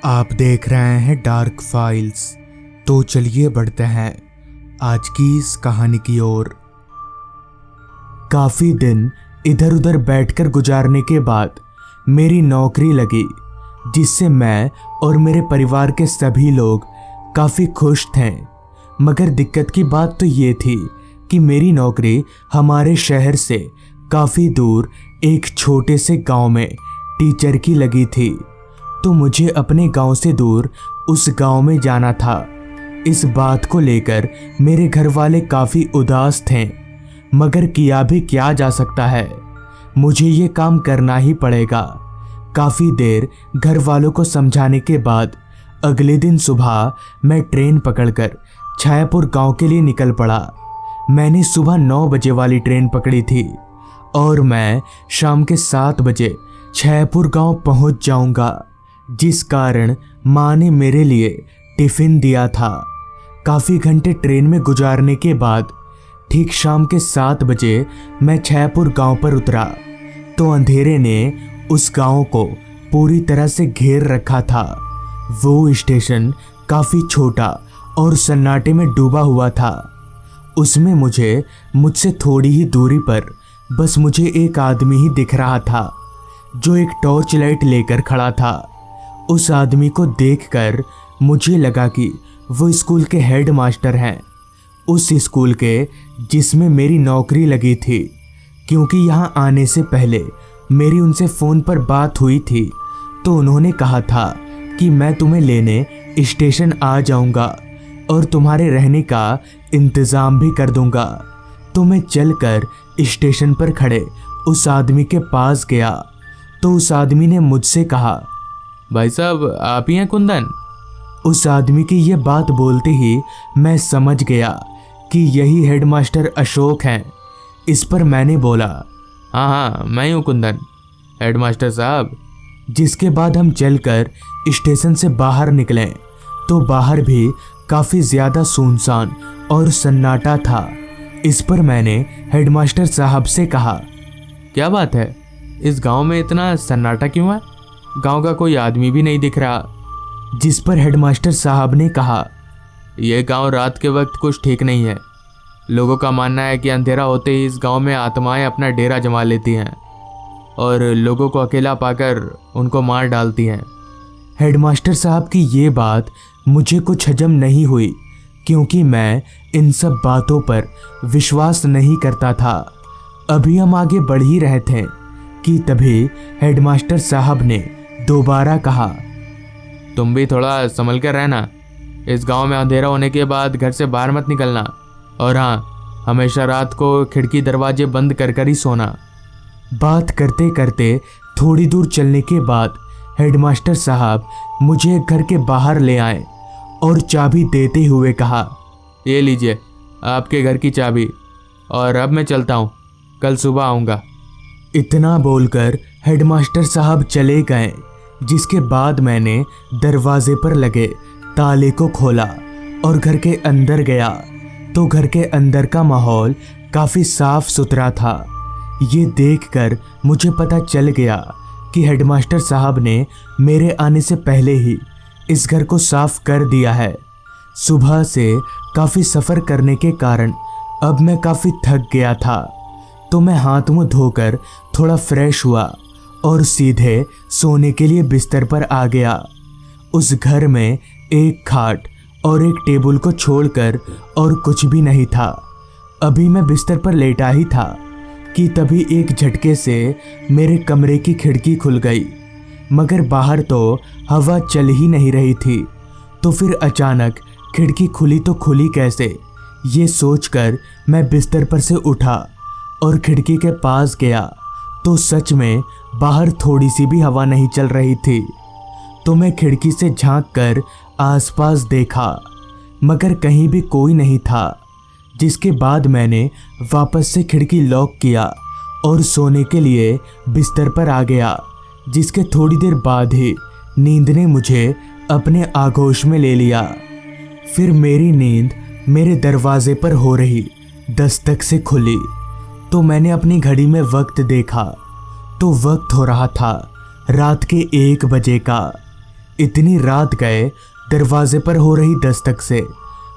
आप देख रहे हैं डार्क फाइल्स। तो चलिए बढ़ते हैं आज की इस कहानी की ओर। काफी दिन इधर उधर बैठकर गुजारने के बाद मेरी नौकरी लगी, जिससे मैं और मेरे परिवार के सभी लोग काफी खुश थे। मगर दिक्कत की बात तो ये थी कि मेरी नौकरी हमारे शहर से काफी दूर एक छोटे से गांव में टीचर की लगी थी, तो मुझे अपने गांव से दूर उस गांव में जाना था। इस बात को लेकर मेरे घर वाले काफ़ी उदास थे, मगर किया भी क्या जा सकता है, मुझे ये काम करना ही पड़ेगा। काफ़ी देर घर वालों को समझाने के बाद अगले दिन सुबह मैं ट्रेन पकड़कर छायापुर गांव के लिए निकल पड़ा। मैंने सुबह 9 बजे वाली ट्रेन पकड़ी थी और मैं शाम के 7 बजे छायापुर गांव पहुंच जाऊंगा, जिस कारण माँ ने मेरे लिए टिफ़िन दिया था। काफ़ी घंटे ट्रेन में गुजारने के बाद ठीक शाम के 7 बजे मैं छायापुर गांव पर उतरा तो अंधेरे ने उस गांव को पूरी तरह से घेर रखा था। वो स्टेशन काफ़ी छोटा और सन्नाटे में डूबा हुआ था। उसमें मुझसे थोड़ी ही दूरी पर बस मुझे एक आदमी ही दिख रहा था, जो एक टॉर्च लाइट लेकर खड़ा था। उस आदमी को देखकर मुझे लगा कि वो स्कूल के हेड मास्टर हैं, उस स्कूल के जिसमें मेरी नौकरी लगी थी। क्योंकि यहाँ आने से पहले मेरी उनसे फ़ोन पर बात हुई थी, तो उन्होंने कहा था कि मैं तुम्हें लेने स्टेशन आ जाऊँगा और तुम्हारे रहने का इंतज़ाम भी कर दूँगा। तो मैं चलकर स्टेशन पर खड़े उस आदमी के पास गया तो उस आदमी ने मुझसे कहा, भाई साहब आप ही हैं कुंदन? उस आदमी की यह बात बोलते ही मैं समझ गया कि यही हेडमास्टर अशोक हैं। इस पर मैंने बोला, हाँ मैं ही हूँ कुंदन, हेडमास्टर साहब। जिसके बाद हम चलकर स्टेशन से बाहर निकले तो बाहर भी काफ़ी ज़्यादा सुनसान और सन्नाटा था। इस पर मैंने हेडमास्टर साहब से कहा, क्या बात है, इस गांव में इतना सन्नाटा क्यों है? गांव का कोई आदमी भी नहीं दिख रहा। जिस पर हेडमास्टर साहब ने कहा, यह गांव रात के वक्त कुछ ठीक नहीं है। लोगों का मानना है कि अंधेरा होते ही इस गांव में आत्माएं अपना डेरा जमा लेती हैं और लोगों को अकेला पाकर उनको मार डालती हैं। हेडमास्टर साहब की ये बात मुझे कुछ हजम नहीं हुई, क्योंकि मैं इन सब बातों पर विश्वास नहीं करता था। अभी हम आगे बढ़ ही रहे थे कि तभी हेडमास्टर साहब ने दोबारा कहा, तुम भी थोड़ा संभल कर रहना। इस गांव में अंधेरा होने के बाद घर से बाहर मत निकलना, और हाँ, हमेशा रात को खिड़की दरवाजे बंद कर ही सोना। बात करते करते थोड़ी दूर चलने के बाद हेडमास्टर साहब मुझे घर के बाहर ले आए और चाबी देते हुए कहा, ये लीजिए आपके घर की चाबी, और अब मैं चलता हूँ, कल सुबह आऊँगा। इतना बोलकर हेडमास्टर साहब चले गए। जिसके बाद मैंने दरवाजे पर लगे ताले को खोला और घर के अंदर गया तो घर के अंदर का माहौल काफ़ी साफ सुथरा था। ये देखकर मुझे पता चल गया कि हेडमास्टर साहब ने मेरे आने से पहले ही इस घर को साफ कर दिया है। सुबह से काफ़ी सफ़र करने के कारण अब मैं काफ़ी थक गया था, तो मैं हाथ मुंह धोकर थोड़ा फ्रेश हुआ और सीधे सोने के लिए बिस्तर पर आ गया। उस घर में एक खाट और एक टेबल को छोड़कर और कुछ भी नहीं था। अभी मैं बिस्तर पर लेटा ही था कि तभी एक झटके से मेरे कमरे की खिड़की खुल गई, मगर बाहर तो हवा चल ही नहीं रही थी। तो फिर अचानक खिड़की खुली तो खुली कैसे, ये सोचकर मैं बिस्तर पर से उठा और खिड़की के पास गया तो सच में बाहर थोड़ी सी भी हवा नहीं चल रही थी। तो मैं खिड़की से झांककर आसपास देखा, मगर कहीं भी कोई नहीं था। जिसके बाद मैंने वापस से खिड़की लॉक किया और सोने के लिए बिस्तर पर आ गया। जिसके थोड़ी देर बाद ही नींद ने मुझे अपने आगोश में ले लिया। फिर मेरी नींद मेरे दरवाजे पर हो रही दस्तक से खुली तो मैंने अपनी घड़ी में वक्त देखा तो वक्त हो रहा था रात के 1 बजे का। इतनी रात गए दरवाजे पर हो रही दस्तक से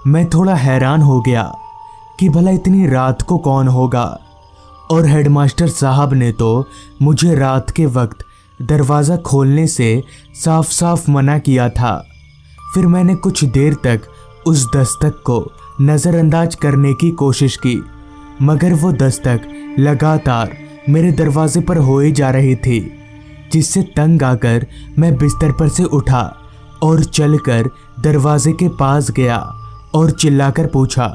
मैं थोड़ा हैरान हो गया कि भला इतनी रात को कौन होगा। और हेडमास्टर साहब ने तो मुझे रात के वक्त दरवाज़ा खोलने से साफ साफ मना किया था। फिर मैंने कुछ देर तक उस दस्तक को नज़रअंदाज करने की कोशिश की, मगर वो दस्तक लगातार मेरे दरवाजे पर होए जा रही थी, जिससे तंग आकर मैं बिस्तर पर से उठा और चलकर दरवाजे के पास गया और चिल्लाकर पूछा,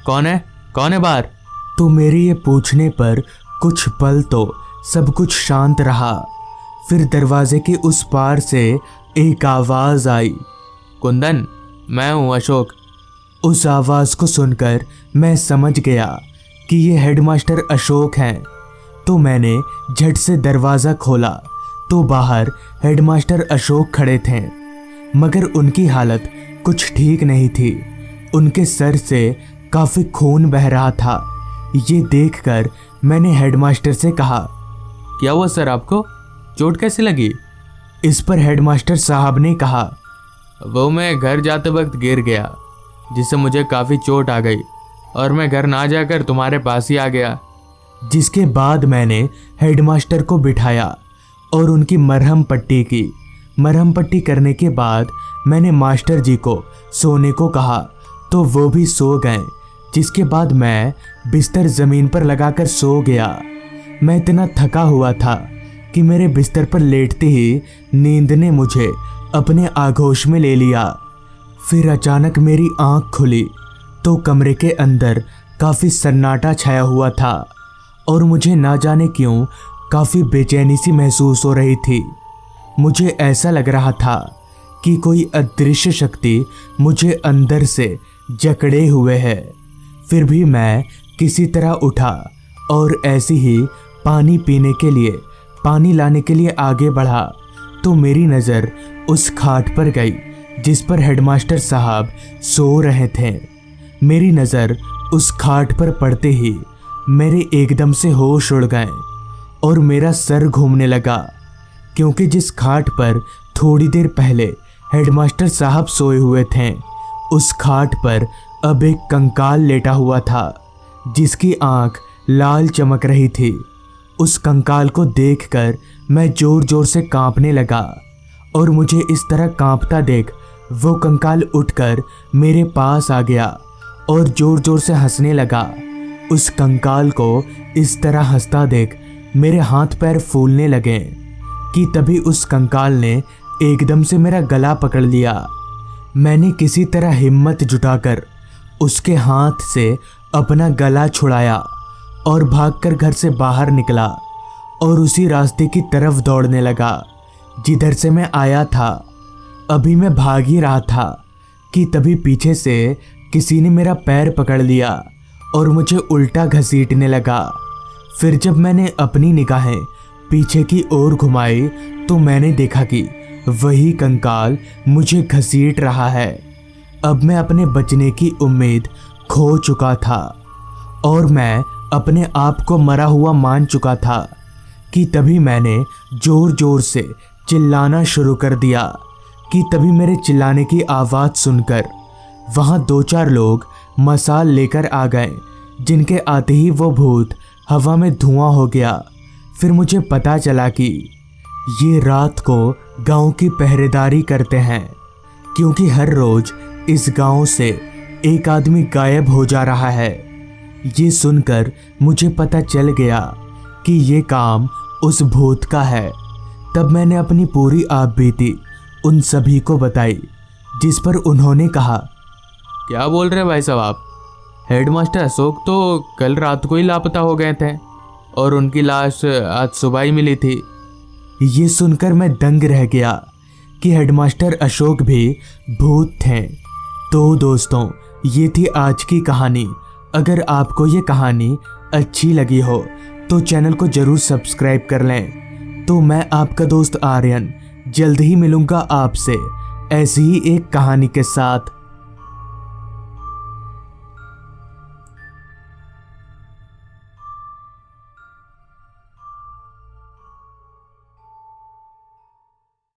कौन है बाहर? तो मेरे ये पूछने पर कुछ पल तो सब कुछ शांत रहा। फिर दरवाजे के उस पार से एक आवाज़ आई, कुंदन, मैं हूँ अशोक। उस आवाज़ को सुनकर मैं समझ गया कि ये हेडमास्टर अशोक हैं। तो मैंने झट से दरवाज़ा खोला तो बाहर हेडमास्टर अशोक खड़े थे, मगर उनकी हालत कुछ ठीक नहीं थी। उनके सर से काफ़ी खून बह रहा था। ये देखकर मैंने हेडमास्टर से कहा, क्या हुआ सर, आपको चोट कैसे लगी? इस पर हेडमास्टर साहब ने कहा, वो मैं घर जाते वक्त गिर गया, जिससे मुझे काफ़ी चोट आ गई और मैं घर ना जाकर तुम्हारे पास ही आ गया। जिसके बाद मैंने हेडमास्टर को बिठाया और उनकी मरहम पट्टी की। मरहम पट्टी करने के बाद मैंने मास्टर जी को सोने को कहा तो वो भी सो गए, जिसके बाद मैं बिस्तर ज़मीन पर लगाकर सो गया। मैं इतना थका हुआ था कि मेरे बिस्तर पर लेटते ही नींद ने मुझे अपने आगोश में ले लिया। फिर अचानक मेरी आंख खुली तो कमरे के अंदर काफ़ी सन्नाटा छाया हुआ था और मुझे ना जाने क्यों काफ़ी बेचैनी सी महसूस हो रही थी। मुझे ऐसा लग रहा था कि कोई अदृश्य शक्ति मुझे अंदर से जकड़े हुए है। फिर भी मैं किसी तरह उठा और ऐसे ही पानी लाने के लिए आगे बढ़ा तो मेरी नज़र उस खाट पर गई जिस पर हेडमास्टर साहब सो रहे थे। मेरी नज़र उस खाट पर पड़ते ही मेरे एकदम से होश उड़ गए और मेरा सर घूमने लगा, क्योंकि जिस खाट पर थोड़ी देर पहले हेडमास्टर साहब सोए हुए थे, उस खाट पर अब एक कंकाल लेटा हुआ था जिसकी आंख लाल चमक रही थी। उस कंकाल को देखकर मैं जोर जोर से कांपने लगा और मुझे इस तरह कांपता देख वो कंकाल उठकर मेरे पास आ गया और जोर जोर से हंसने लगा। उस कंकाल को इस तरह हंसता देख मेरे हाथ पैर फूलने लगे कि तभी उस कंकाल ने एकदम से मेरा गला पकड़ लिया। मैंने किसी तरह हिम्मत जुटाकर उसके हाथ से अपना गला छुड़ाया और भागकर घर से बाहर निकला और उसी रास्ते की तरफ दौड़ने लगा जिधर से मैं आया था। अभी मैं भाग ही रहा था कि तभी पीछे से किसी ने मेरा पैर पकड़ लिया और मुझे उल्टा घसीटने लगा। फिर जब मैंने अपनी निगाहें पीछे की ओर घुमाई तो मैंने देखा कि वही कंकाल मुझे घसीट रहा है। अब मैं अपने बचने की उम्मीद खो चुका था और मैं अपने आप को मरा हुआ मान चुका था कि तभी मैंने जोर जोर से चिल्लाना शुरू कर दिया कि तभी मेरे चिल्लाने की आवाज़ सुनकर वहाँ 2-4 लोग मसाल लेकर आ गए, जिनके आते ही वो भूत हवा में धुआं हो गया। फिर मुझे पता चला कि ये रात को गांव की पहरेदारी करते हैं, क्योंकि हर रोज इस गांव से एक आदमी गायब हो जा रहा है। ये सुनकर मुझे पता चल गया कि ये काम उस भूत का है। तब मैंने अपनी पूरी आपबीती उन सभी को बताई, जिस पर उन्होंने कहा, क्या बोल रहे भाई साहब आप? हेडमास्टर अशोक तो कल रात को ही लापता हो गए थे और उनकी लाश आज सुबह ही मिली थी। ये सुनकर मैं दंग रह गया कि हेडमास्टर अशोक भी भूत थे। तो दोस्तों, ये थी आज की कहानी। अगर आपको ये कहानी अच्छी लगी हो तो चैनल को ज़रूर सब्सक्राइब कर लें। तो मैं आपका दोस्त आर्यन जल्द ही मिलूँगा आपसे ऐसी ही एक कहानी के साथ।